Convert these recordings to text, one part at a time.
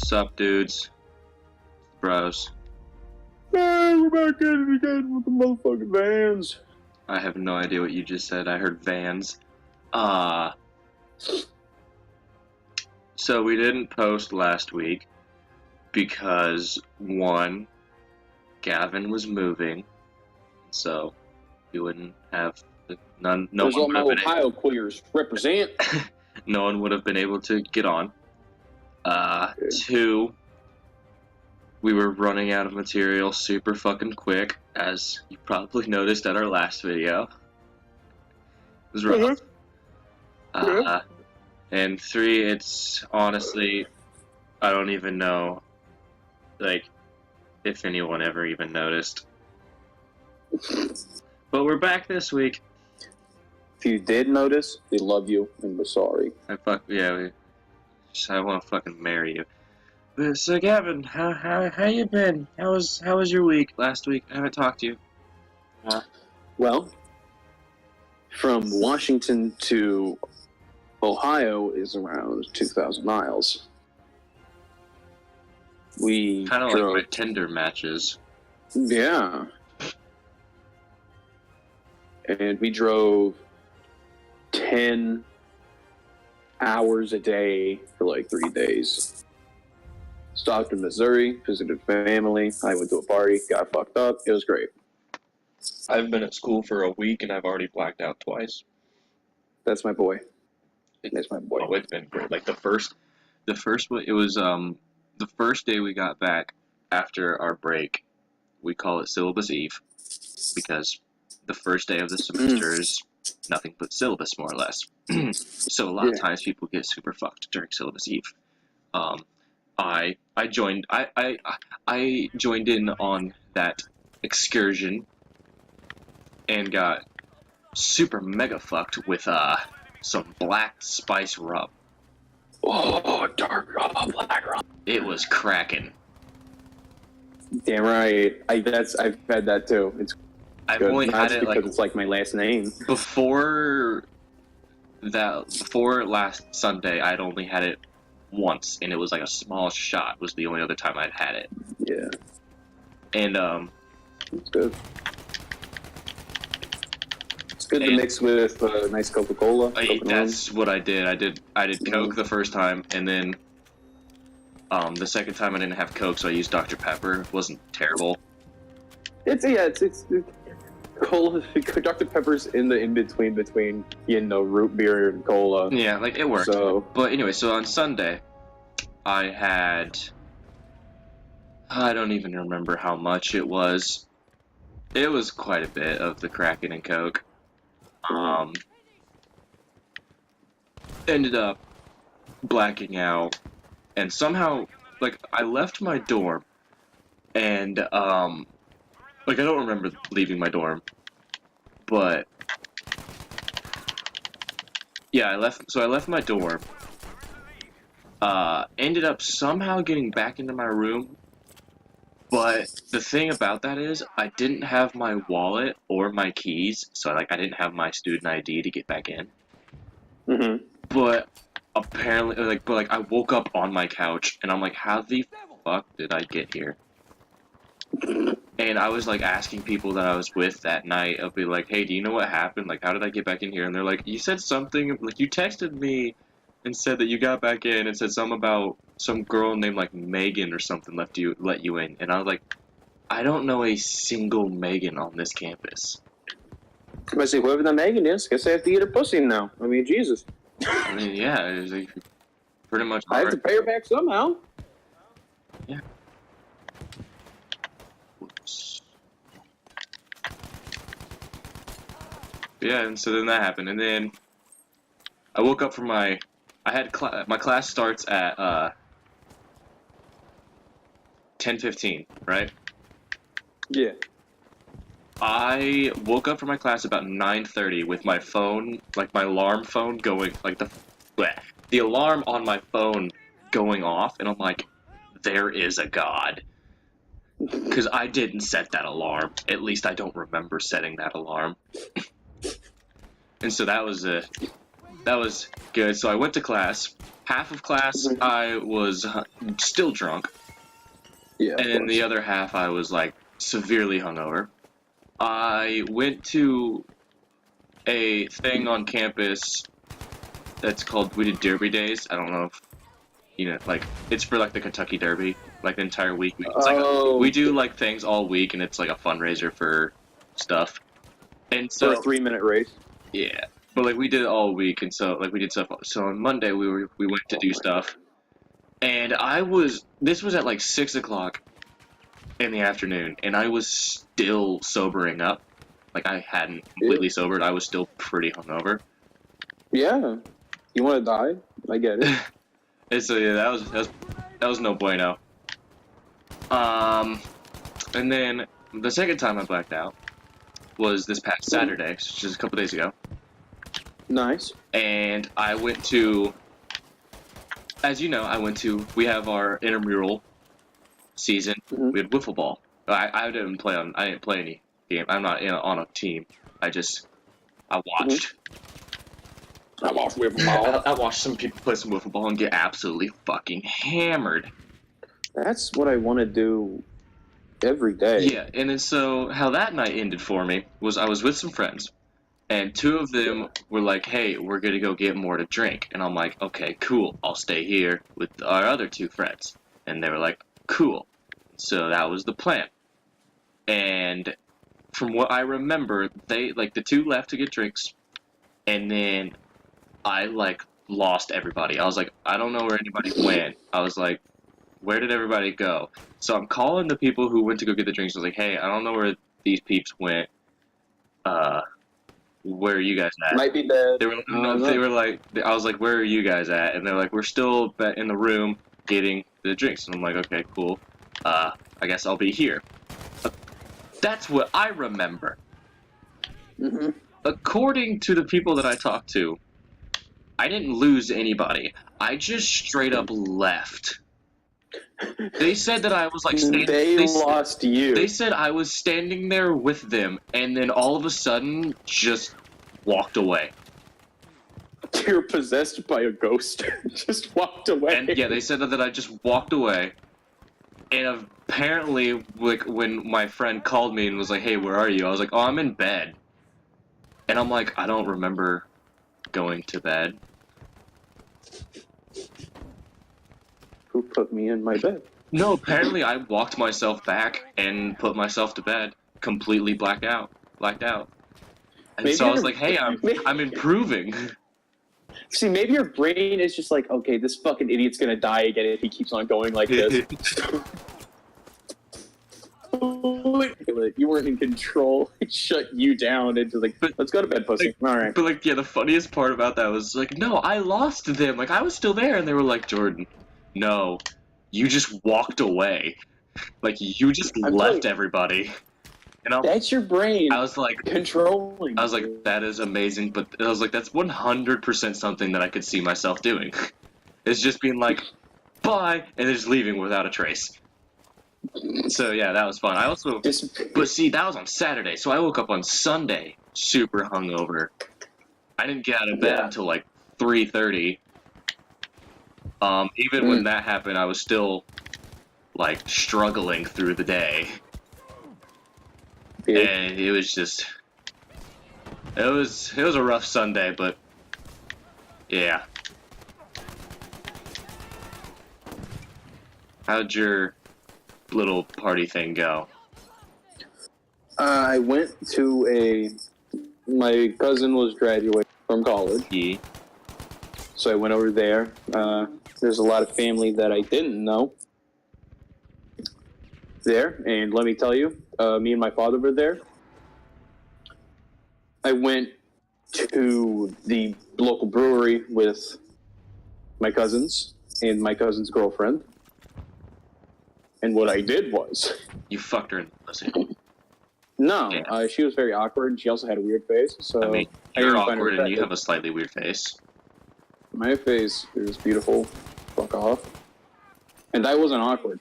Sup, dudes? Bros. Hey, we're back at it again with the motherfucking vans. I have no idea what you just said. I heard vans. So we didn't post last week because, one, Gavin was moving, so we wouldn't have no There's one all would my have been Ohio queers represent. no one would have been able to get on. Two, we were running out of material super fucking quick, as you probably noticed at our last video. It was rough. And three, it's honestly, I don't even know, like, if anyone ever even noticed. But we're back this week. If you did notice, we love you and we're sorry. I want to fucking marry you. But, so Gavin, how you been? How was your week last week? I haven't talked to you. Well, from Washington to Ohio is around 2,000 miles. We Kind of like my Tinder matches. Yeah. And we drove 10 hours a day for like 3 days. Stopped in Missouri, visited family. I went to a party, got fucked up. It was great. I've been at school for a week and I've already blacked out twice. That's my boy. That's my boy. Oh, it's been great. Like the first one, it was the first day we got back after our break. We call it syllabus eve because the first day of the semester is nothing but syllabus, more or less. So a lot of times people get super fucked during syllabus eve. I joined in on that excursion and got super mega fucked with some black spice rum. Oh, dark rum, black rum. It was cracking. Damn right. I've had that too. It's I've good. only had it because like it's like my last name. Before last Sunday, I'd only had it once, and it was like a small shot. Was the only other time I'd had it. Yeah. And it's good. It's good to mix with nice Coca-Cola. That's what I did. I did Coke the first time, and then the second time I didn't have Coke, so I used Dr. Pepper. It wasn't terrible. It's cola. Dr. Pepper's in between root beer and cola. Yeah, like it worked. So, but anyway, so on Sunday, I had, I don't even remember how much it was. It was quite a bit of the Kraken and Coke. Ended up blacking out, and somehow, like, I left my dorm, and like, I don't remember leaving my dorm, but yeah, I left my dorm, ended up somehow getting back into my room, but the thing about that is, I didn't have my wallet or my keys, so, like, I didn't have my student ID to get back in. Mm-hmm. But apparently, like, I woke up on my couch, and I'm like, how the fuck did I get here? And I was, like, asking people that I was with that night, I'll be like, hey, do you know what happened? Like, how did I get back in here? And they're like, you said something, like, you texted me and said that you got back in and said something about some girl named, like, Megan or something let you in. And I was like, I don't know a single Megan on this campus. I see, whoever that Megan is, guess I have to eat her pussy now. I mean, Jesus. I mean, yeah, it was like, pretty much. I have to pay her back somehow. Yeah. Whoops. Yeah, and so then that happened, and then I woke up from my class starts at 10:15, right? Yeah. I woke up from my class about 9:30 with my phone, like my alarm phone going, like the alarm on my phone going off, and I'm like, there is a God. Because I didn't set that alarm. At least I don't remember setting that alarm. And so that was good. So I went to class. Half of class I was still drunk. Yeah. And then the other half, I was like severely hungover. I went to a thing on campus that's called, we did Derby Days. I don't know if, you know, like, it's for like the Kentucky Derby, like the entire week. It's like we do like things all week, and it's like a fundraiser for stuff. And so for a 3-minute race. Yeah, but like we did it all week, and so like we did stuff. So on Monday we went to do stuff, and this was at like 6 o'clock in the afternoon, and I was still sobering up. Like I hadn't completely sobered. I was still pretty hungover. Yeah, you want to die? I get it. And so yeah, that was no bueno. And then the second time I blacked out was this past Saturday, which is a couple days ago. Nice. And I went to, as you know, we have our intramural season. Mm-hmm. We had wiffle ball. I didn't play any game. I'm not on a team. I watched. I watched wiffle ball. I watched some people play some wiffle ball and get absolutely fucking hammered. That's what I want to do every day. Yeah, and then so how that night ended for me was I was with some friends, and two of them were like, hey, we're gonna go get more to drink. And I'm like, okay, cool, I'll stay here with our other two friends. And they were like, cool. So that was the plan. And from what I remember, they, like, the two left to get drinks, and then I, like, lost everybody. I was like, I don't know where anybody went. I was like, where did everybody go? So I'm calling the people who went to go get the drinks. I was like, hey, I don't know where these peeps went. Where are you guys at? Might be dead. They were like, I was like, where are you guys at? And they're like, we're still in the room getting the drinks. And I'm like, okay, cool. I guess I'll be here. That's what I remember. Mm-hmm. According to the people that I talked to, I didn't lose anybody. I just straight up left. They said that I was like lost you. They said I was standing there with them, and then all of a sudden just walked away. You're possessed by a ghost. Just walked away. And yeah, they said that I just walked away. And apparently, like, when my friend called me and was like, hey, where are you? I was like, oh, I'm in bed. And I'm like, I don't remember going to bed. Who put me in my bed? No, apparently I walked myself back and put myself to bed, completely blacked out. And Maybe so I was like, hey, I'm improving. See, maybe your brain is just like, okay, this fucking idiot's gonna die again if he keeps on going like this. You weren't in control. It shut you down into like, let's go to bed, pussy. Like, all right. But like, yeah, the funniest part about that was like, no, I lost them. Like, I was still there, and they were like, Jordan, no, you just walked away. Like, you just left everybody. And that's your brain. I was like, controlling. I was like, that is amazing, but I was like, that's 100% something that I could see myself doing. It's just being like, bye, and then just leaving without a trace. So yeah, that was fun. I also, but see, that was on Saturday, so I woke up on Sunday super hungover. I didn't get out of bed until like 3:30. Even when that happened, I was still like struggling through the day. Yeah. And it was just, it was a rough Sunday, but yeah. How'd your little party thing go? I went to my cousin was graduating from college. Yeah. So I went over there. There's a lot of family that I didn't know there. And let me tell you, me and my father were there. I went to the local brewery with my cousins and my cousin's girlfriend. And what I did was... You fucked her in the pussy. No, Yeah. She was very awkward. She also had a weird face. So I mean, you're awkward and you have a slightly weird face. My face is beautiful. Fuck off. And I wasn't awkward.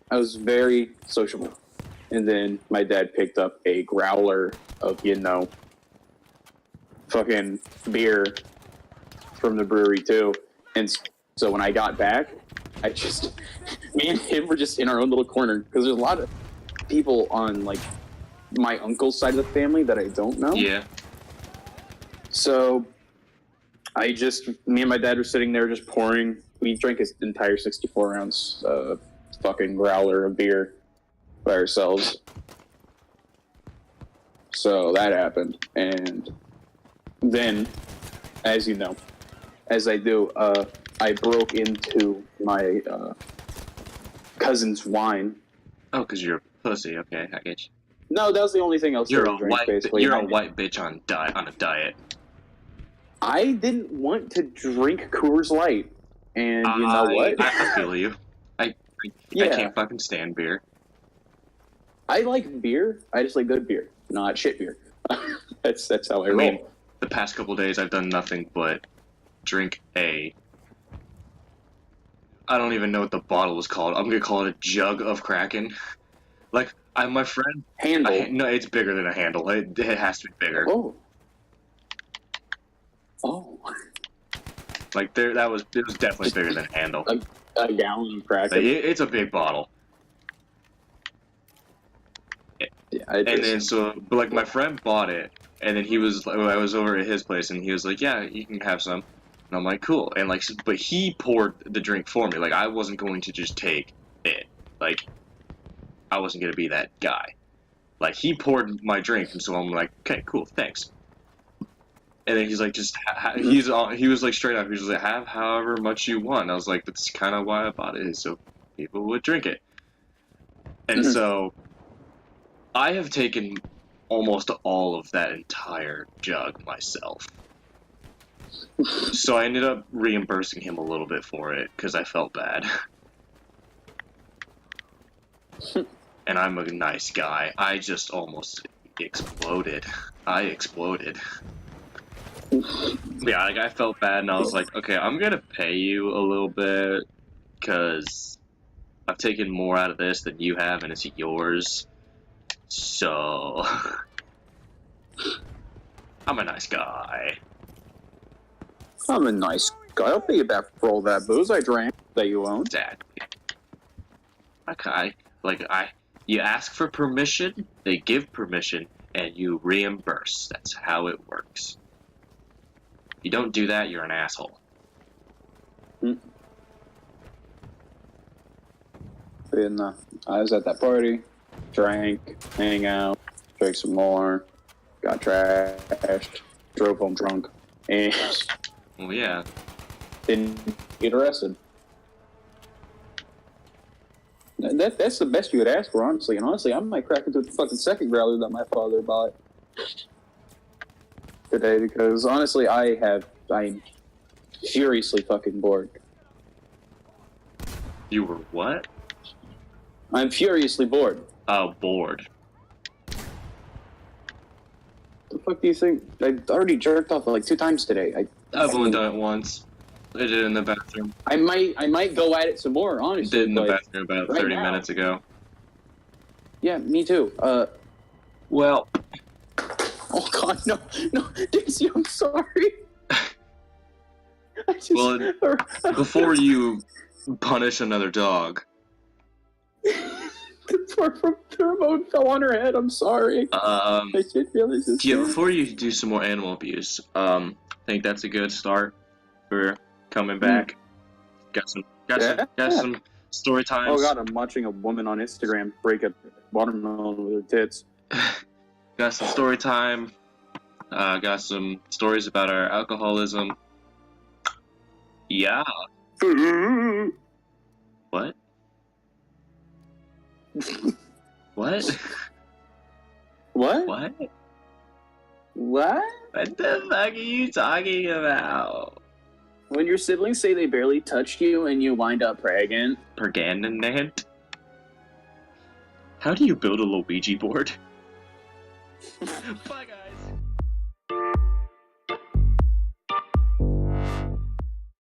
I was very sociable. And then my dad picked up a growler of, fucking beer from the brewery too. And so when I got back, Me and him were just in our own little corner because there's a lot of people on like my uncle's side of the family that I don't know. Yeah. So me and my dad were sitting there just pouring. We drank his entire 64 ounce fucking growler of beer by ourselves. So that happened, and then, as you know, as I do, I broke into my cousin's wine. Oh, because you're a pussy. Okay, I get you. No, that was the only thing else. You're that I drank, basically. You're a white bitch on a diet. I didn't want to drink Coors Light, and you know what? I feel you. I can't fucking stand beer. I like beer. I just like good beer, not shit beer. that's how I roll. Mean, the past couple days I've done nothing but drink I don't even know what the bottle was called. I'm gonna call it a jug of Kraken. Like my friend. Handle. No, it's bigger than a handle. It has to be bigger. Oh. Like it was definitely bigger than a handle. A gallon of Kraken. Like, it's a big bottle. Yeah, and then but like my friend bought it, and then I was over at his place, and he was like, "Yeah, you can have some," and I'm like, "Cool," and like, but he poured the drink for me. Like I wasn't going to just take it. Like I wasn't gonna be that guy. Like he poured my drink, and so I'm like, "Okay, cool, thanks." And then he's like, he was like straight up. He was like, "Have however much you want." And I was like, "That's kind of why I bought it, is so people would drink it." And so I have taken almost all of that entire jug myself. So I ended up reimbursing him a little bit for it because I felt bad. And I'm a nice guy. I just almost exploded. I exploded. Yeah, like I felt bad, and I was like, okay, I'm gonna pay you a little bit because I've taken more out of this than you have, and it's yours. So I'm a nice guy. I'm a nice guy. I'll pay you back for all that booze I drank that you own. Exactly. You ask for permission, they give permission, and you reimburse. That's how it works. If you don't do that, you're an asshole. And I was at that party, drank, hang out, drank some more, got trashed, drove home drunk, and Well, yeah. didn't get arrested. That's the best you would ask for, honestly. And honestly, I might crack into the fucking second growler that my father bought today because honestly, I'm furiously fucking bored. You were what? I'm furiously bored. Oh, bored. The fuck do you think? I already jerked off like 2 times today. I've only done it once. I did it in the bathroom. I might go at it some more, honestly. Did in the bathroom about 30 minutes ago. Yeah, me too. Well. Oh God, no, Daisy, I'm sorry. Before you punish another dog. The remote fell on her head. I'm sorry. I did realize this. Yeah, before you do some more animal abuse, I think that's a good start for coming back. Got some story times. Oh God, I'm watching a woman on Instagram break a watermelon with her tits. Got some story time. Got some stories about our alcoholism. Yeah. What? What? What? What? What? What the fuck are you talking about? When your siblings say they barely touched you and you wind up pregnant. Pregnant? How do you build a Luigi board? Fuck